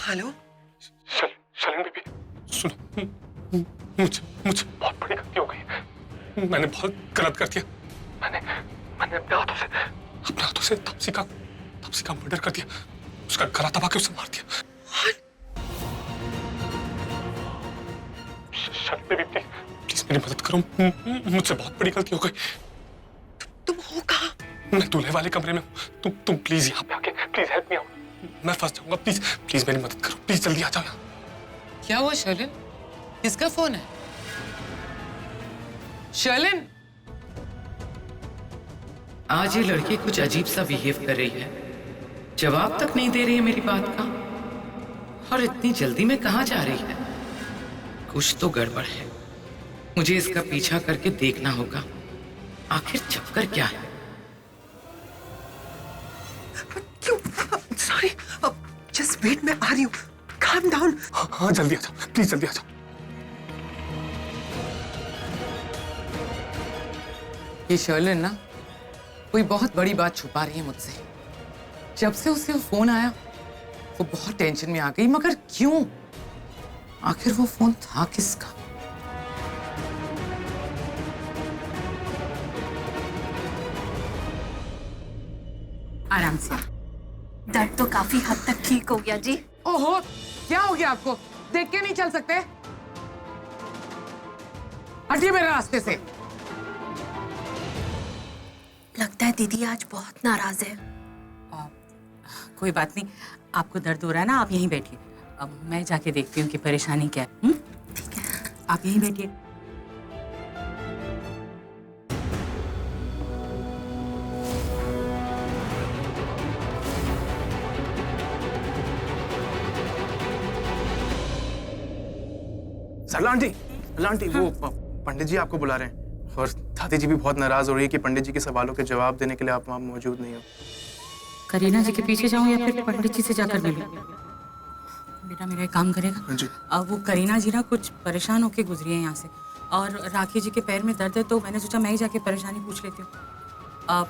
Hello शलन baby, सुनो, मुझे बहुत बड़ी गलती हो गई। मैंने बहुत गलत कर दिया। मैंने अपने हाथों से तापसी का मर्डर कर दिया। उसका गला दबा के उसे मार दिया। शलन बेबी, प्लीज मेरी मदद करो। मुझसे बहुत बड़ी गलती हो गई। तुम हो कहाँ? मैं दूल्हे वाले कमरे में हूँ। तुम प्लीज यहाँ पे आके प्लीज हेल्प मी आउट। मैं फंस जाऊंगा। प्लीज मेरी मदद करो। प्लीज जल्दी आ जाओ यहाँ। क्या हुआ शर्लिन? किसका फोन है? शर्लिन, आज ये लड़की कुछ अजीब सा बिहेव कर रही है। जवाब तक नहीं दे रही है मेरी बात का। और इतनी जल्दी में कहाँ जा रही है? कुछ तो गड़बड़ है। मुझे इसका पीछा करके देखना होगा आखिर चक्कर क्या है। सॉरी, जस्ट वेट, मैं आ रही हूँ। Calm down. हाँ जल्दी आ जाओ, प्लीज जल्दी आ जाओ। ये शर्लिन ना कोई बहुत बड़ी बात छुपा रही है मुझसे। जब से उससे वो फोन आया वो बहुत टेंशन में आ गई। मगर क्यों? आखिर वो फोन था किसका? आराम से, दर्द तो काफी हद तक ठीक हो गया जी। ओहो, क्या हो गया आपको? देख के नहीं चल सकते? हटिए मेरे रास्ते से। लगता है दीदी आज बहुत नाराज है। कोई बात नहीं, आपको दर्द हो रहा है ना, आप यहीं बैठिए। अब मैं जाके देखती हूँ कि परेशानी क्या है। ठीक है, आप यहीं बैठिए। सरला आंटी, वो पंडित जी आपको बुला रहे हैं। और दादी जी भी बहुत नाराज हो रही है कि पंडित जी के सवालों के जवाब देने के लिए आप वहाँ मौजूद नहीं हो। करीना जी के पीछे जाऊं या फिर पंडित जी से जाकर मिलूं? बेटा मेरा एक काम करेगा। हाँ जी। अब वो करीना जी ना कुछ परेशान होके गुजरी है यहाँ से, और राखी जी के पैर में दर्द है, तो मैंने सोचा मैं ही जाके परेशानी पूछ लेती हूँ। अब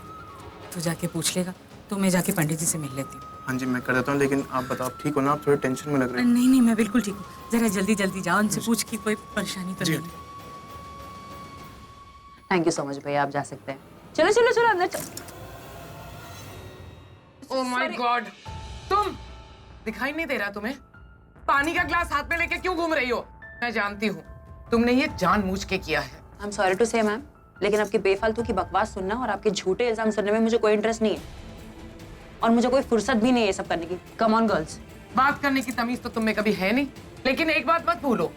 तो जाके पूछ लेगा, तो मैं जाके पंडित जी से मिल लेती हूँ। हाँ जी, मैं कर देता हूँ, लेकिन आप बताओ ठीक हो ना? आप थोड़े टेंशन में लग रहे हैं। नहीं, मैं बिल्कुल ठीक हूँ। जरा जल्दी जल्दी जाओ, उनसे पूछ की कोई परेशानी तो जी। नहीं। थैंक यू सो मच भैया, आप जा सकते हैं। चलो चलो चलो अंदर चलो। ओह माय गॉड, तुम दिखाई नहीं दे रहा तुम्हें? पानी का ग्लास हाथ में लेके क्यों घूम रही हो? मैं जानती हूँ तुमने ये जानबूझ के किया है। आई एम सॉरी टू से मैम, लेकिन आपकी बेफालतू की बकवास सुनना और आपके झूठे इल्जाम सुनने में मुझे कोई इंटरेस्ट नहीं है, और मुझे कोई फुर्सत भी नहीं है ये सब करने की। Come on girls. बात करने की तमीज तो तुम में कभी है नहीं। लेकिन एक बात मत भूलो,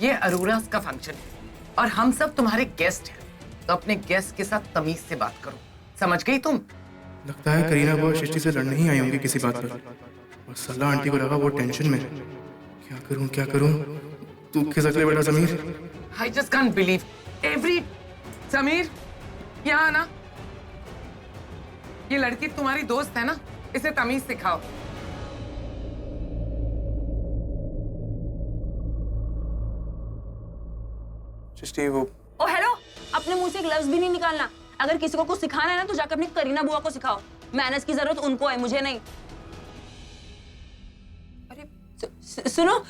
ये अरोरा का फंक्शन है और हम सब तुम्हारे गेस्ट हैं, तो अपने गेस्ट के साथ तमीज से बात करो। समझ गई तुम? लगता है करीना वो सृष्टि से लड़ने ही आई होंगी किसी बात पर। और सरला आंटी को लगा वो टेंशन में। क्या करूं? तू खिसक ले बेटा Sameer. I just can't believe every Sameer, यहाँ आना। ये लड़की तुम्हारी दोस्त है ना, इसे तमीज सिखाओ। सृष्टि वो ओ हेलो, अपने मुंह से एक लफ्ज भी नहीं निकालना। अगर किसी को कुछ सिखाना है ना तो जाकर अपनी करीना बुआ को सिखाओ। मैनर्स की जरूरत उनको है, मुझे नहीं। अरे सुनो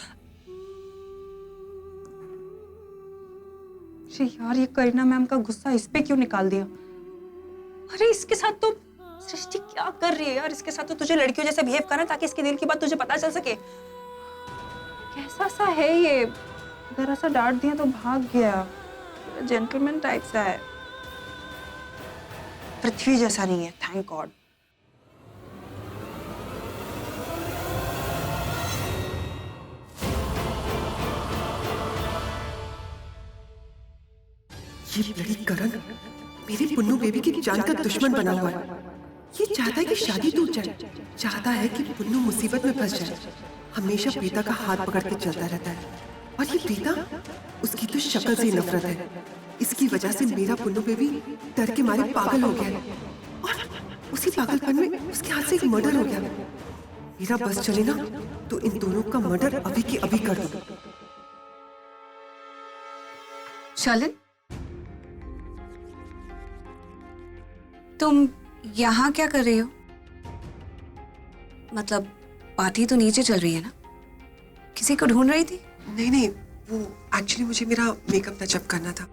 यार, ये करीना मैम का गुस्सा इस पे क्यों निकाल दिया? अरे इसके साथ तो सृष्टि क्या कर रही है यार? इसके साथ तो तुझे लड़कियों जैसे बिहेव करना ताकि इसके दिल की बात तुझे पता चल सके। कैसा सा है ये? जरा सा डांट दिया तो भाग गया। जेंटलमैन टाइप सा है, पृथ्वी जैसा नहीं है। Thank God. ये ब्लडी करण मेरी पुन्नू बेबी की जान का दुश्मन बना हुआ है। ये चाहता है कि शादी टूट जाए, चाहता है कि पुन्नू मुसीबत में फंस जाए। हमेशा प्रीता का हाथ पकड़ के चलता रहता है, और ये प्रीता उसकी तो शक्ल से नफरत है। इसकी वजह से मेरा पुन्नू बेबी डर के मारे पागल हो गया है, और उसी पागलपन में उसके हाथ से एक मर्डर हो गया। मेरा बस चले ना तो इन दोनों का मर्डर अभी के अभी कर दो। शर्लिन, तुम यहाँ क्या कर रही हो? मतलब पार्टी तो नीचे चल रही है ना? किसी को ढूंढ रही थी? नहीं नहीं, वो एक्चुअली मुझे मेरा मेकअप टचअप करना था,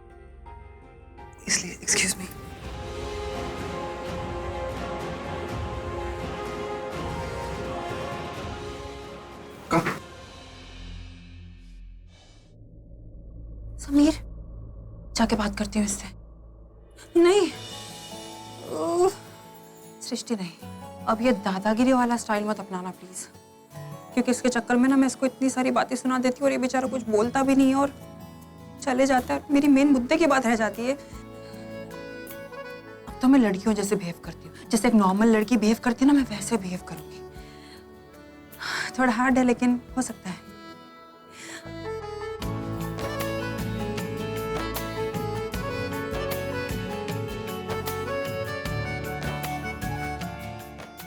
इसलिए एक्सक्यूज मी। समीर, जाके बात करती हूँ इससे। नहीं सृष्टि, नहीं, अब ये दादागिरी वाला स्टाइल मत अपनाना प्लीज, क्योंकि इसके चक्कर में ना मैं इसको इतनी सारी बातें सुना देती हूँ और ये बेचारा कुछ बोलता भी नहीं है और चले जाता है। मेरी मेन मुद्दे की बात रह जाती है। अब तो मैं लड़कियों जैसे बिहेव करती हूँ, जैसे एक नॉर्मल लड़की बिहेव करती है ना, मैं वैसे बिहेव करूंगी। थोड़ा हार्ड है लेकिन हो सकता है।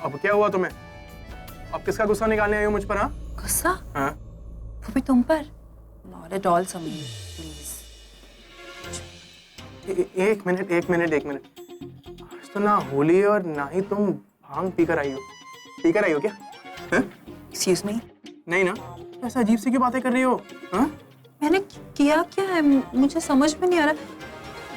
अब क्या हुआ तुम्हें? अब किसका गुस्सा निकालने आई हो मुझ पर? हाँ गुस्सा? हाँ, वो भी तुम पर? Not at all Sameer, please. एक मिनट। आज तो ना होली है और ना ही तुम भांग पीकर आई हो। पीकर आई हो क्या? Excuse me? नहीं ना, ऐसा अजीब सी क्यों बातें कर रही हो? हाँ? मैंने किया क्या है, मुझे समझ में नहीं आ रहा।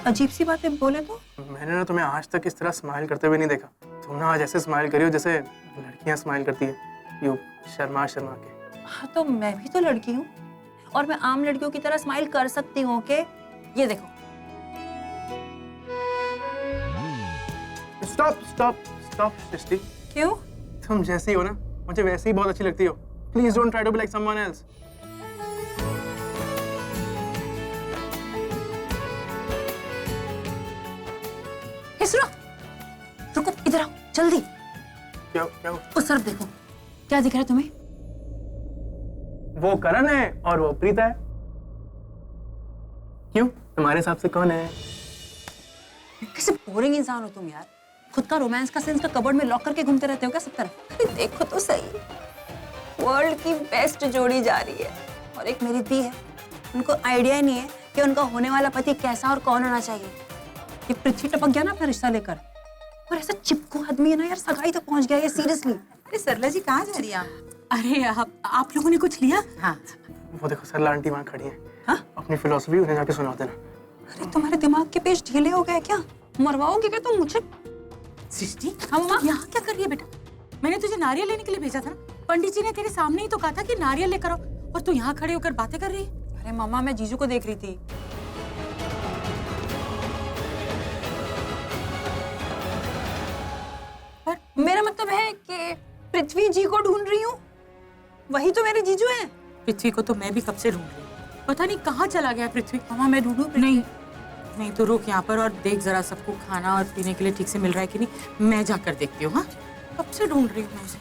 अजीब सी बातें बोले तो? मैंने ना तुम्हें आज तक इस तरह स्माइल करते हुए नहीं देखा। तुम ना आज ऐसे स्माइल करी हो जैसे लड़कियां स्माइल करती है, यूं शर्मा शर्मा के। हाँ तो मैं भी तो लड़की हूँ और मैं आम लड़कियों की तरह स्माइल कर सकती हूँ। ओके, ये देखो। स्टॉप सृष्टि। क्यों? तुम जैसी हो ना, मुझे वैसे ही बहुत अच्छी लगती हो। Please don't try to be like someone else. सुनो, रुको, इधर आओ जल्दी। क्या क्या? उस तरफ देखो, क्या दिख रहा है तुम्हें? वो करण है और वो प्रीता है। क्यों, तुम्हारे हिसाब से कौन है? कैसे बोरिंग इंसान हो तुम यार। खुद का रोमांस का सेंस का कबर्ड में लॉक करके घूमते रहते हो क्या सब तरफ? अरे देखो तो सही, वर्ल्ड की बेस्ट जोड़ी जा रही है और एक मेरी दी है। उनको आइडिया ही नहीं है कि उनका होने वाला पति कैसा और कौन होना चाहिए। ये पृथ्वी टपक गया ना अपना रिश्ता लेकर, और ऐसा चिपकू आदमी है ना यार, सगाई तक पहुंच गया ये सीरियसली। अरे सरला जी कहाँ जा रही है आप? अरे आप लोगों ने कुछ लिया? हाँ। वो देखो सरला आंटी वहाँ खड़ी है। हाँ? अपनी फिलोसफी उन्हें जाके सुना देना। अरे तुम्हारे दिमाग के पेज ढीले हो गए क्या? मरवाओगे क्या तुम मुझे? सृष्टि, हम यहाँ क्या कर रही है बेटा? मैंने तुझे नारियल लेने के लिए भेजा था ना। पंडित जी ने तेरे सामने ही तो कहा था कि नारियल लेकर आओ, और तू यहाँ खड़े होकर बातें कर रही है। अरे मम्मा, मैं जीजू को देख रही थी। पर मेरा मतलब है कि पृथ्वी जी को ढूंढ रही हूँ, वही तो मेरे जीजू हैं। पृथ्वी को तो मैं भी कब से ढूंढ रही हूँ, पता नहीं कहाँ चला गया पृथ्वी। मम्मा मैं ढूंढूं? नहीं तो रुक यहाँ पर और देख जरा सबको खाना और पीने के लिए ठीक से मिल रहा है कि नहीं। मैं जाकर देखती हूँ। हाँ, कब से ढूंढ रही हूँ मैं उसे।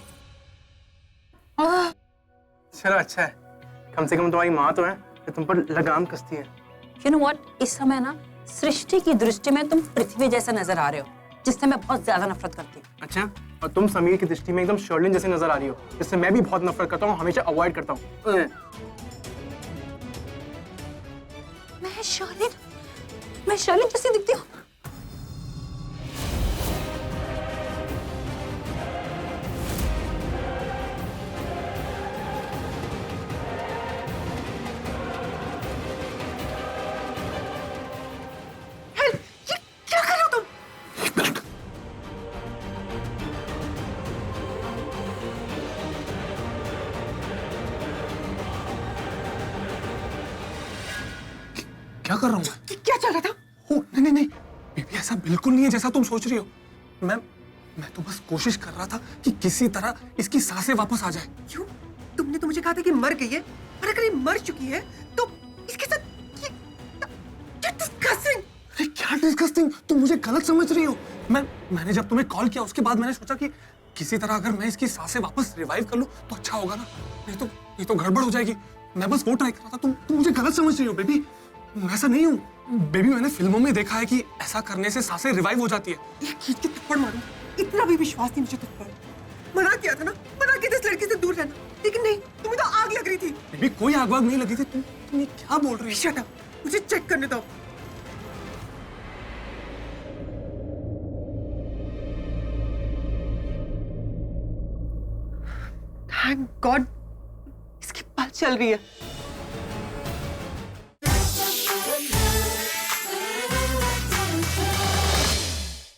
चलो अच्छा है, कम से कम तुम्हारी माँ तो है जो तुम पर लगाम कसती है। You know what? इस समय ना सृष्टि की दृष्टि में तुम पृथ्वी जैसे नजर आ रहे हो, जिससे मैं बहुत ज्यादा नफरत करती हूँ। अच्छा, और तुम समीर की दृष्टि में एकदम शर्लिन जैसे नजर आ रही हो, जिससे मैं भी बहुत नफरत करता हूँ, हमेशा अवॉइड करता हूँ। मैं शर्लिन जैसी दिखती हूँ? क्या कर रहे हो तुम? क्या कर रहा हूँ मैं? क्या चल रहा था? ओ, नहीं बेबी, ऐसा बिल्कुल नहीं है जैसा तुम सोच रही हो। मैं तो बस कोशिश कर रहा था कि किसी तरह इसकी सांसें वापस आ जाए। क्यों? तुमने तो मुझे कहा था कि मर गई है, और अगर ये मर चुकी है तो इसके साथ ये डिस्गस्टिंग। अरे क्या डिस्गस्टिंग? तुम मुझे गलत समझ रही हो। मैंने जब तुम्हें कॉल किया उसके बाद मैंने सोचा कि किसी तरह अगर मैं इसकी सांसें वापस रिवाइव कर लूं तो अच्छा होगा ना। नहीं तो गड़बड़ हो जाएगी। मैं बस वो ट्राई कर रहा था। तुम मुझे गलत समझ रही हो बेबी। मैं ऐसा नहीं हूँ बेबी। मैंने फिल्मों में देखा है कि ऐसा करने से सांसें रिवाइव हो जाती है। एक खींच के थप्पड़ मारूं, इतना भी विश्वास नहीं मुझे तुम पर। मना किया था ना, मना किया था इस लड़की से दूर रहना, लेकिन नहीं, तुम्हें तो आग लग रही थी। बेबी कोई आग वाग नहीं लगी थी। तुम ये क्या बोल रही हो? शट अप, मुझे चेक करने दो। थैंक गॉड इसकी पल्स चल रही है।